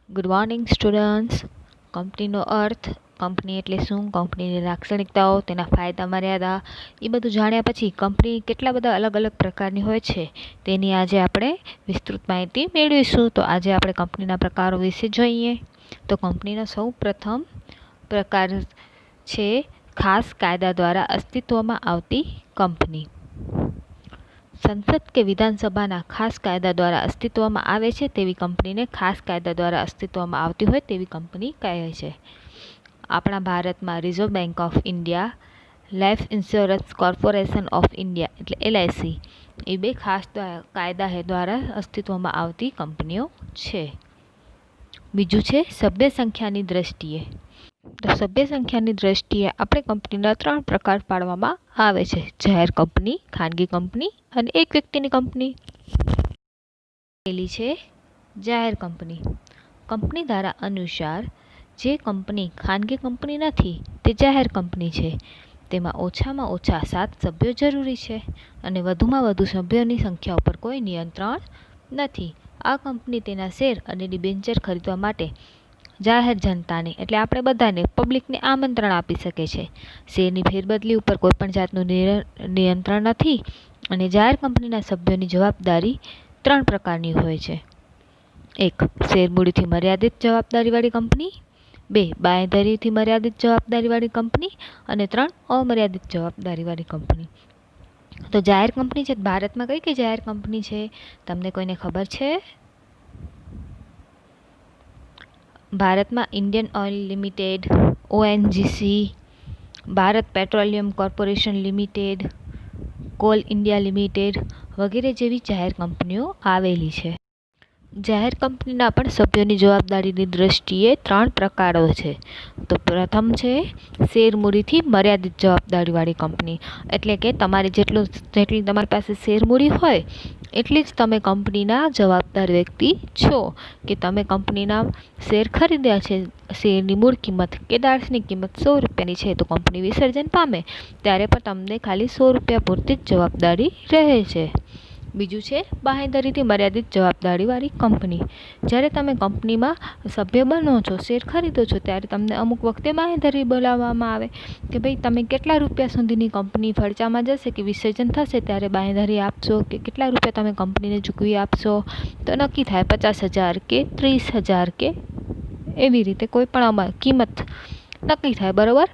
Good morning students. કંપનીનો અર્થ, company એટલે શું, કંપનીની લાક્ષણિકતાઓ, તેના ફાયદા મર્યાદા એ બધું જાણ્યા પછી કંપની કેટલા બધા અલગ અલગ પ્રકારની હોય છે તેની આજે આપણે વિસ્તૃત માહિતી મેળવીશું. તો આજે આપણે કંપનીના પ્રકારો વિશે જોઈએ. તો કંપનીનો સૌ પ્રથમ પ્રકાર છે ખાસ કાયદા દ્વારા અસ્તિત્વમાં આવતી કંપની. સંસદ કે વિધાનસભાના ખાસ કાયદા દ્વારા અસ્તિત્વમાં આવે છે તેવી કંપનીને ખાસ કાયદા દ્વારા અસ્તિત્વમાં આવતી હોય તેવી કંપની કહે છે. આપણા ભારતમાં reserve bank of India, life insurance corporation of India એટલે LIC એ બે ખાસ કાયદા દ્વારા અસ્તિત્વમાં આવતી કંપનીઓ છે. બીજું છે સભ્ય સંખ્યાની દ્રષ્ટિએ. તો સભ્ય સંખ્યાની દ્રષ્ટિએ આપણે કંપનીના 3 પ્રકાર પાડવામાં આવે છે: જાહેર કંપની, ખાનગી કંપની અને એક વ્યક્તિની કંપની. પહેલી છે જાહેર કંપની. કંપની ધારા અનુસાર જે કંપની ખાનગી કંપની નથી તે જાહેર કંપની છે. તેમાં ઓછામાં ઓછા 7 સભ્યો જરૂરી છે અને વધુમાં વધુ સભ્યોની સંખ્યા ઉપર કોઈ નિયંત્રણ નથી. આ કંપની તેના શેર અને ડિબેન્ચર ખરીદવા માટે જાહેર જનતાને એટલે આપણે બધાને પબ્લિકને આમંત્રણ આપી શકે છે. શેરની ફેરબદલી ઉપર કોઈપણ જાતનું નિયંત્રણ નથી અને જાહેર કંપનીના સભ્યોની જવાબદારી 3 પ્રકારની હોય છે: 1. શેરમૂડીથી મર્યાદિત જવાબદારીવાળી કંપની, 2. બાંયધરીથી મર્યાદિત જવાબદારીવાળી કંપની અને 3. અમર્યાદિત જવાબદારીવાળી કંપની. તો જાહેર કંપની છે ભારતમાં કઈ કઈ જાહેર કંપની છે તમને કોઈને ખબર છે? ભારતમાં Indian oil limited, ONGC, Bharat petroleum corporation limited, call India limited વગેરે જેવી જાહેર કંપનીઓ આવેલી છે. જાહેર કંપનીના પણ સભ્યોની જવાબદારીની દ્રષ્ટિએ 3 પ્રકારો છે. તો પ્રથમ છે શેરમૂડીથી મર્યાદિત જવાબદારીવાળી કંપની. એટલે કે જેટલી તમારી પાસે શેરમૂડી હોય એટલી જ તમે કંપનીના જવાબદાર વ્યક્તિ છો. કે તમે કંપનીના શેર ખરીદ્યા છે, શેરની મૂળ કિંમત કે દાર્શનિક કિંમત 100 રૂપિયાની છે તો કંપની વિસર્જન પામે ત્યારે પણ તમને ખાલી 100 રૂપિયા પૂરતી જ જવાબદારી રહે છે. બીજું છે બાંહેધરીથી મર્યાદિત જવાબદારીવાળી કંપની. જ્યારે તમે કંપનીમાં સભ્ય બનો છો, શેર ખરીદો છો ત્યારે તમને અમુક વખતે બાંહેધરી બોલાવવામાં આવે કે ભાઈ તમે કેટલા રૂપિયા સુધીની કંપની ફડચામાં જશે કે વિસર્જન થશે ત્યારે બાંહેધરી આપશો, કે કેટલા રૂપિયા તમે કંપનીને ચૂકવી આપશો. તો નક્કી થાય 50,000 કે 30,000 કે એવી રીતે કોઈ પણ કિંમત નક્કી થાય, બરાબર.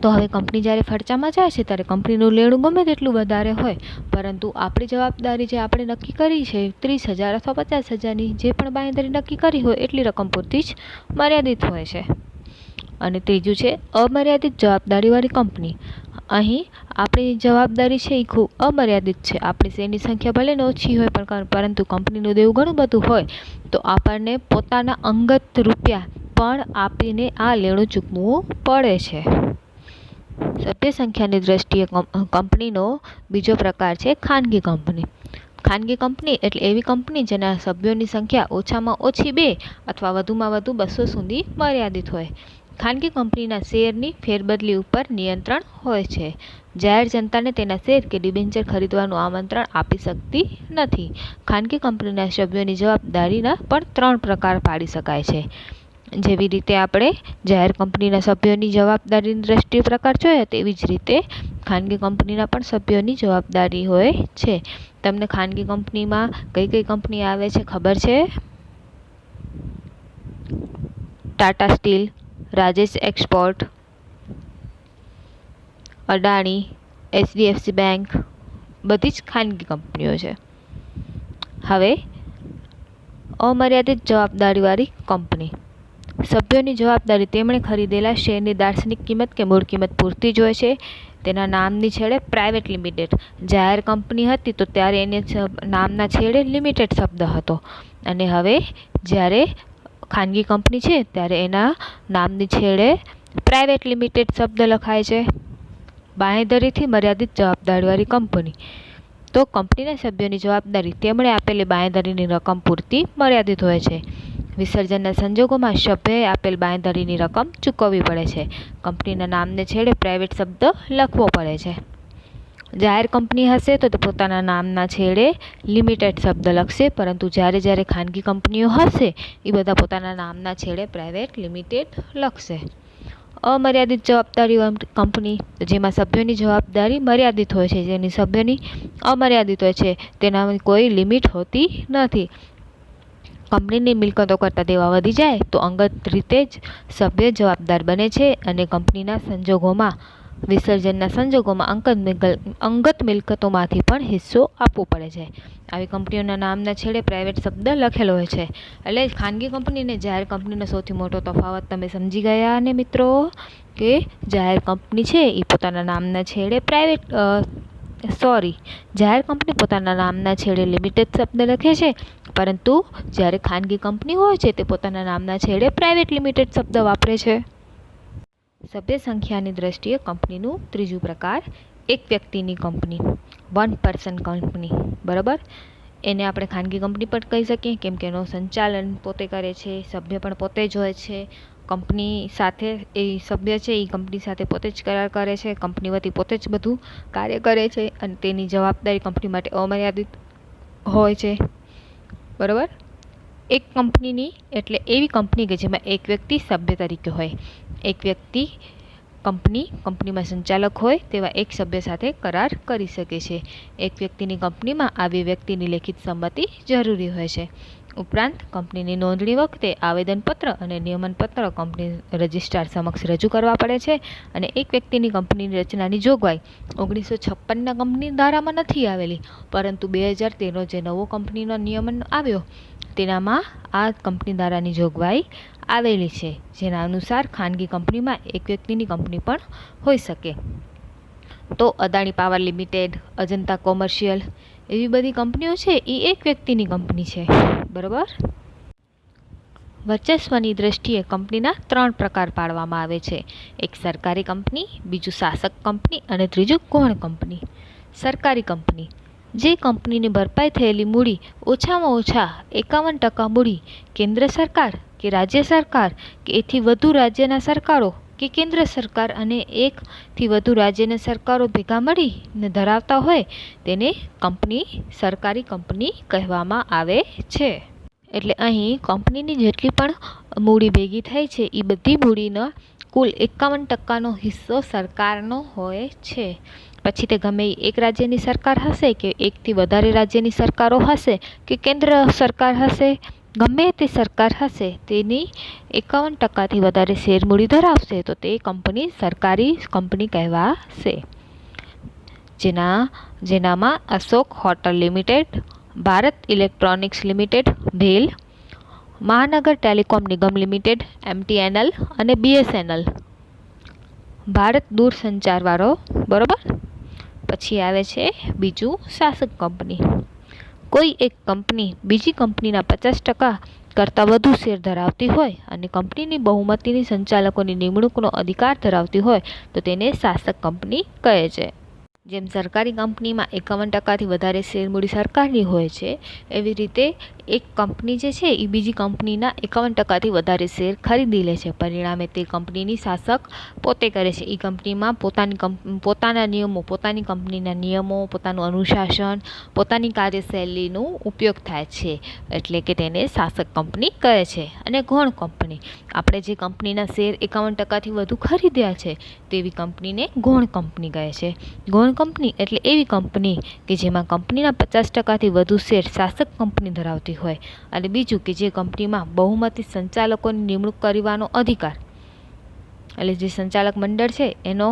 તો હવે કંપની જ્યારે ફડચામાં જાય છે ત્યારે કંપનીનું લેણું ગમે તેટલું વધારે હોય પરંતુ આપણી જવાબદારી જે આપણે નક્કી કરી છે 30,000 અથવા 50,000ની જે પણ બાંહેધરી નક્કી કરી હોય એટલી રકમ પૂરતી જ મર્યાદિત હોય છે. અને ત્રીજું છે અમર્યાદિત જવાબદારીવાળી કંપની. અહીં આપણી જવાબદારી છે એ ખૂબ અમર્યાદિત છે. આપણી શેરની સંખ્યા ભલે ને ઓછી હોય પરંતુ કંપનીનું દેવું ઘણું બધું હોય તો આપણને પોતાના અંગત રૂપિયા પણ આપીને આ લેણું ચૂકવવું પડે છે. સભ્ય સંખ્યાની દ્રષ્ટિએ કંપનીનો બીજો પ્રકાર છે ખાનગી કંપની. ખાનગી કંપની એટલે એવી કંપની જેના સભ્યોની સંખ્યા ઓછામાં ઓછી 2 અથવા વધુમાં વધુ 200 સુધી મર્યાદિત હોય. ખાનગી કંપનીના શેરની ફેરબદલી ઉપર નિયંત્રણ હોય છે. જાહેર જનતાને તેના શેર કે ડિબેન્ચર ખરીદવાનું આમંત્રણ આપી શકતી નથી. ખાનગી કંપનીના સભ્યોની જવાબદારીના પણ 3 પ્રકાર પાડી શકાય છે. જેવી રીતે આપણે જાહેર કંપનીના સભ્યોની જવાબદારીની દ્રષ્ટિએ પ્રકાર જોયા તેવી જ રીતે ખાનગી કંપનીના પણ સભ્યોની જવાબદારી હોય છે. તમને ખાનગી કંપનીમાં કઈ કઈ કંપની આવે છે ખબર છે? Tata steel, Rajesh export, Adani, HDFC bank બધી જ ખાનગી કંપનીઓ છે. હવે અમર્યાદિત જવાબદારીવાળી કંપની. સભ્યોની જવાબદારી તેમણે ખરીદેલા શેરની દાર્શનિક કિંમત કે મૂળ કિંમત પૂરતી જ હોય છે. તેના નામની છેડે પ્રાઇવેટ લિમિટેડ. જાહેર કંપની હતી તો ત્યારે એને નામના છેડે લિમિટેડ શબ્દ હતો અને હવે જ્યારે ખાનગી કંપની છે ત્યારે એના નામની છેડે પ્રાઇવેટ લિમિટેડ શબ્દ લખાય છે. બાંહેધરીથી મર્યાદિત જવાબદારીવાળી કંપની. તો કંપનીના સભ્યોની જવાબદારી તેમણે આપેલી બાંહેધરીની રકમ પૂરતી મર્યાદિત હોય છે. વિસર્જનના સંજોગોમાં સભ્યએ આપેલ બાંહેધરીની રકમ ચૂકવવી પડે છે. કંપનીના નામને છેડે પ્રાઇવેટ શબ્દ લખવો પડે છે. જાહેર કંપની હશે તો તે પોતાના નામના છેડે લિમિટેડ શબ્દ લખશે, પરંતુ જ્યારે ખાનગી કંપનીઓ હશે એ બધા પોતાના નામના છેડે પ્રાઇવેટ લિમિટેડ લખશે. અમર્યાદિત જવાબદારી કંપની, જેમાં સભ્યોની જવાબદારી મર્યાદિત હોય છે, જેની સભ્યોની અમર્યાદિત હોય છે, તેનામાં કોઈ લિમિટ હોતી નથી. કંપનીની મિલકતો કરતાં દેવા વધી જાય તો અંગત રીતે જ સભ્ય જવાબદાર બને છે અને કંપનીના સંજોગોમાં વિસર્જનના સંજોગોમાં અંગત મિલકતોમાંથી પણ હિસ્સો આપવો પડે છે. આવી કંપનીઓના નામના છેડે પ્રાઇવેટ શબ્દ લખેલો હોય છે. એટલે ખાનગી કંપની અને જાહેર કંપનીનો સૌથી મોટો તફાવત તમે સમજી ગયા ને મિત્રો, કે જાહેર કંપની છે એ પોતાના નામના છેડે જાહેર કંપની પોતાના નામના છેડે લિમિટેડ શબ્દ લખે છે, પરંતુ જ્યારે ખાનગી કંપની હોય છે તે પોતાના નામના છેડે પ્રાઇવેટ લિમિટેડ શબ્દ વાપરે છે. સભ્ય સંખ્યાની દ્રષ્ટિએ કંપનીનું ત્રીજું પ્રકાર એક વ્યક્તિની કંપની, વન પર્સન કંપની. બરાબર, એને આપણે ખાનગી કંપની પણ કહી શકીએ, કેમ કે એનું સંચાલન પોતે કરે છે, સભ્ય પણ પોતે જ હોય છે. કંપની સાથે એ સભ્ય છે એ કંપની સાથે પોતે જ કરાર કરે છે, કંપની વતી પોતે જ બધું કાર્ય કરે છે અને તેની જવાબદારી કંપની માટે અમર્યાદિત હોય છે. બરાબર, એક કંપનીની એટલે એવી કંપની કે જેમાં એક વ્યક્તિ સભ્ય તરીકે હોય. એક વ્યક્તિ કંપનીમાં સંચાલક હોય તેવા એક સભ્ય સાથે કરાર કરી શકે છે. એક વ્યક્તિની કંપનીમાં આવી વ્યક્તિની લેખિત સંમતિ જરૂરી હોય છે. ઉપરાંત કંપનીની નોંધણી વખતે આવેદનપત્ર અને નિયમનપત્ર કંપની રજિસ્ટ્રાર સમક્ષ રજૂ કરવા પડે છે. અને એક વ્યક્તિની કંપનીની રચનાની જોગવાઈ 1956ના કંપની ધારામાં નથી આવેલી, પરંતુ 2013નો જે નવો કંપનીનો નિયમન આવ્યો તેનામાં આ કંપની ધારાની જોગવાઈ આવેલી છે, જેના અનુસાર ખાનગી કંપનીમાં એક વ્યક્તિની કંપની પણ હોઈ શકે. તો Adani power limited, Ajanta commercial એવી બધી કંપનીઓ છે એ એક વ્યક્તિની કંપની છે. બરાબર, વર્ચસ્વની દ્રષ્ટિએ કંપનીના 3 પ્રકાર પાડવામાં આવે છે. એક સરકારી કંપની, બીજું શાસક કંપની અને ત્રીજું ગૌણ કંપની. સરકારી કંપની, જે કંપનીની ભરપાઈ થયેલી મૂડી ઓછામાં ઓછા 51% મૂડી કેન્દ્ર સરકાર કે રાજ્ય સરકાર કે એથી વધુ રાજ્યના સરકારો કે કેન્દ્ર સરકાર અને 1થી વધુ રાજ્યના સરકારો ભેગા મળીને ધરાવતા હોય તેને સરકારી કંપની કહેવામાં આવે છે. એટલે અહીં કંપનીની જેટલી પણ મૂડી ભેગી થાય છે એ બધી મૂડીનો કુલ 51%નો હિસ્સો સરકારનો હોય છે. પછી તે ગમે એક રાજ્યની સરકાર હશે કે એકથી વધારે રાજ્યની સરકારો હશે કે કેન્દ્ર સરકાર હશે, ગમે તે સરકાર હશે તેની 51%થી વધારે શેર મૂડી ધરાવશે તો તે કંપની સરકારી કંપની કહેવાશે. જેનામાં Ashok hotel limited, Bharat electronics limited bhel, મહાનગર ટેલિકોમ નિગમ લિમિટેડ MTNL અને BSNL, ભારત દૂરસંચારવાળો. બરાબર, પછી આવે છે બીજું શાસક કંપની. કોઈ એક કંપની બીજી કંપનીના 50% કરતાં વધુ શેર ધરાવતી હોય અને કંપનીની બહુમતીની સંચાલકોની નિમણૂકનો અધિકાર ધરાવતી હોય તો તેને શાસક કંપની કહે છે. જેમ સરકારી કંપનીમાં 51%થી વધારે શેર મૂડી સરકારની હોય છે, એવી રીતે એક કંપની જે છે એ બીજી કંપનીના 51%થી વધારે શેર ખરીદી લે છે. પરિણામે તે કંપનીની શાસક પોતે કરે છે. એ કંપનીમાં પોતાના નિયમો, પોતાની કંપનીના નિયમો, પોતાનું અનુશાસન, પોતાની કાર્યશૈલીનો ઉપયોગ થાય છે, એટલે કે તેને શાસક કંપની કહે છે. અને ગૌણ કંપની, આપણે જે કંપનીના શેર 51%થી વધુ ખરીદ્યા છે તેવી કંપનીને ગૌણ કંપની કહે છે. ગૌણ કંપની એટલે એવી કંપની કે જેમાં કંપનીના 50%થી વધુ શેર શાસક કંપની ધરાવતી હોય અને બીજું કે જે કંપનીમાં બહુમતી સંચાલકોની નિમણૂક કરવાનો અધિકાર, એટલે જે સંચાલક મંડળ છે એનો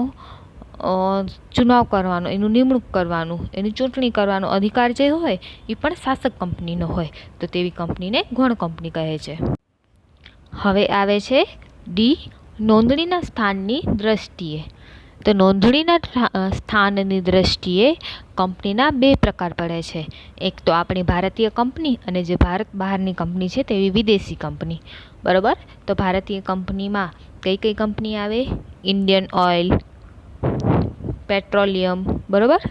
ચુનાવ કરવાનો, એનું નિમણૂક કરવાનું, એની ચૂંટણી કરવાનો અધિકાર જે હોય એ પણ શાસક કંપનીનો હોય તો તેવી કંપનીને ગૌણ કંપની કહે છે. હવે આવે છે ડી, નોંધણીના સ્થાનની દ્રષ્ટિએ. તો નોંધણીના સ્થાનની દ્રષ્ટિએ કંપનીના 2 પ્રકાર પડે છે. એક તો આપણી ભારતીય કંપની અને જે ભારત બહારની કંપની છે તેવી વિદેશી કંપની. બરાબર, તો ભારતીય કંપનીમાં કઈ કંપની આવે? ઇન્ડિયન ઓઇલ, પેટ્રોલિયમ, બરાબર,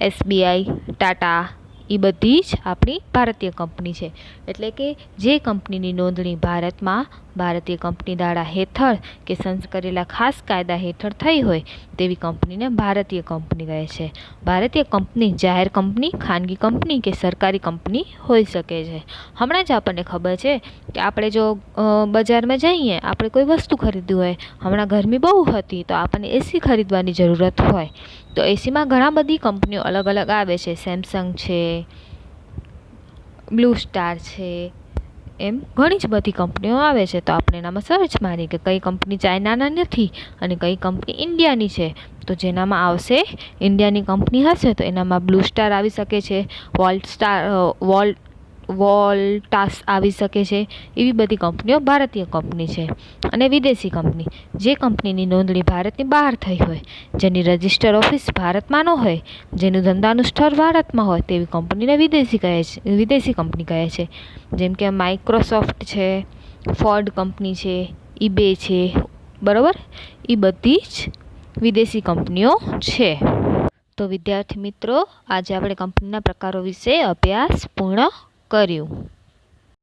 SBI, ટાટા, એ બધી જ આપણી ભારતીય કંપની છે. એટલે કે જે કંપનીની નોંધણી ભારતમાં ભારતીય કંપની ધારા હેઠળ કે કરેલા ખાસ કાયદા હેઠળ થઈ હોય તેવી કંપનીને ભારતીય કંપની કહે છે. ભારતીય કંપની જાહેર કંપની, ખાનગી કંપની કે સરકારી કંપની હોઈ શકે છે. હમણાં જ આપણને ખબર છે કે આપણે જો બજારમાં જઈએ, આપણે કોઈ વસ્તુ ખરીદવી હોય, હમણાં ગરમી બહુ હતી તો આપણને એસી ખરીદવાની જરૂરત હોય, તો એસીમાં ઘણા બધી કંપનીઓ અલગ અલગ આવે છે. સેમસંગ છે, બ્લુ સ્ટાર છે, એમ ઘણી જ બધી કંપનીઓ આવે છે. તો આપણે એનામાં સર્ચ મારીએ કે કઈ કંપની ચાઇનાના નથી અને કઈ કંપની ઇન્ડિયાની છે. તો જેનામાં આવશે ઇન્ડિયાની કંપની હશે તો એનામાં બ્લુ સ્ટાર આવી શકે છે, વોલ્ટાસ આવી શકે છે. એવી બધી કંપનીઓ ભારતીય કંપની છે. અને વિદેશી કંપની, જે કંપનીની નોંધણી ભારતની બહાર થઈ હોય, જેની રજિસ્ટર ઓફિસ ભારતમાં ન હોય, જેનું ધંધાનું સ્થળ ભારતમાં હોય, તેવી કંપનીને વિદેશી કંપની કહે છે. જેમ કે માઇક્રોસોફ્ટ છે, ફોર્ડ કંપની છે, ઈબે છે, બરાબર, એ બધી જ વિદેશી કંપનીઓ છે. તો વિદ્યાર્થી મિત્રો, આજે આપણે કંપનીના પ્રકારો વિશે અભ્યાસ પૂર્ણ કર્યું.